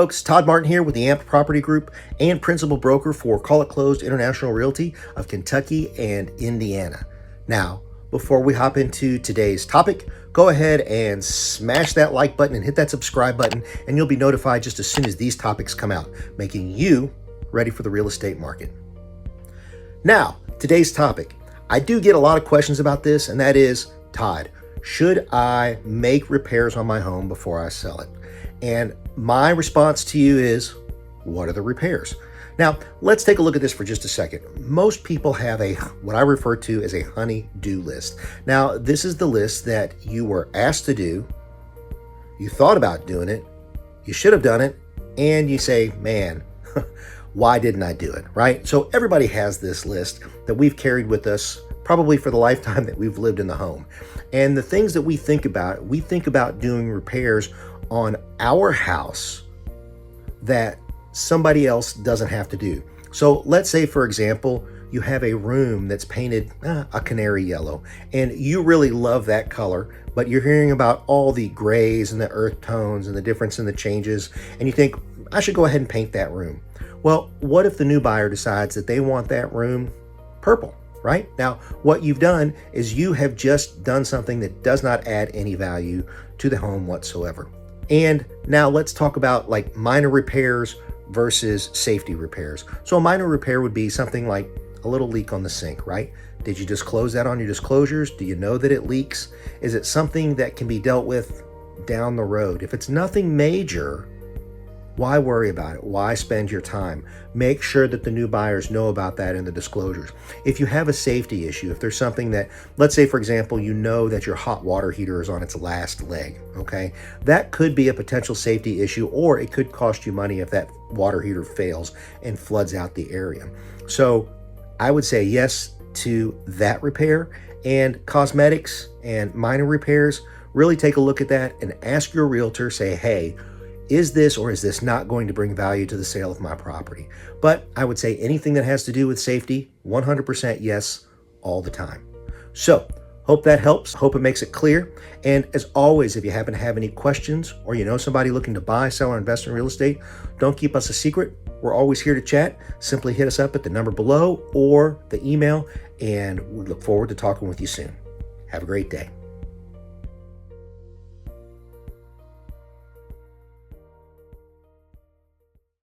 Folks, Todd Martin here with the AMP Property Group and principal broker for Call It Closed International Realty of Kentucky and Indiana. Now, before we hop into today's topic, go ahead and smash that like button and hit that subscribe button, and you'll be notified just as soon as these topics come out, making you ready for the real estate market. Now, today's topic. I do get a lot of questions about this, and that is, Todd, should I make repairs on my home before I sell it? And my response to you is, what are the repairs? Now, let's take a look at this for just a second. Most people have what I refer to as a honey-do list. Now, this is the list that you were asked to do, you thought about doing it, you should have done it, and you say, man, why didn't I do it, right? So everybody has this list that we've carried with us probably for the lifetime that we've lived in the home. And the things that we think about doing repairs on our house that somebody else doesn't have to do. So let's say, for example, you have a room that's painted a canary yellow, and you really love that color, but you're hearing about all the grays and the earth tones and the difference in the changes, and you think, I should go ahead and paint that room. Well, what if the new buyer decides that they want that room purple, right? Now, what you've done is you have just done something that does not add any value to the home whatsoever. And now let's talk about like minor repairs versus safety repairs. So a minor repair would be something like a little leak on the sink, right? Did you disclose that on your disclosures? Do you know that it leaks? Is it something that can be dealt with down the road? If it's nothing major, why worry about it? Why spend your time? Make sure that the new buyers know about that in the disclosures. If you have a safety issue, if there's something that, let's say, for example, you know that your hot water heater is on its last leg, okay? That could be a potential safety issue, or it could cost you money if that water heater fails and floods out the area. So I would say yes to that repair, and cosmetics and minor repairs, really take a look at that and ask your realtor, say, hey, is this or is this not going to bring value to the sale of my property? But I would say anything that has to do with safety, 100% yes, all the time. So, hope that helps. Hope it makes it clear. And as always, if you happen to have any questions or you know somebody looking to buy, sell, or invest in real estate, don't keep us a secret. We're always here to chat. Simply hit us up at the number below or the email, and we look forward to talking with you soon. Have a great day.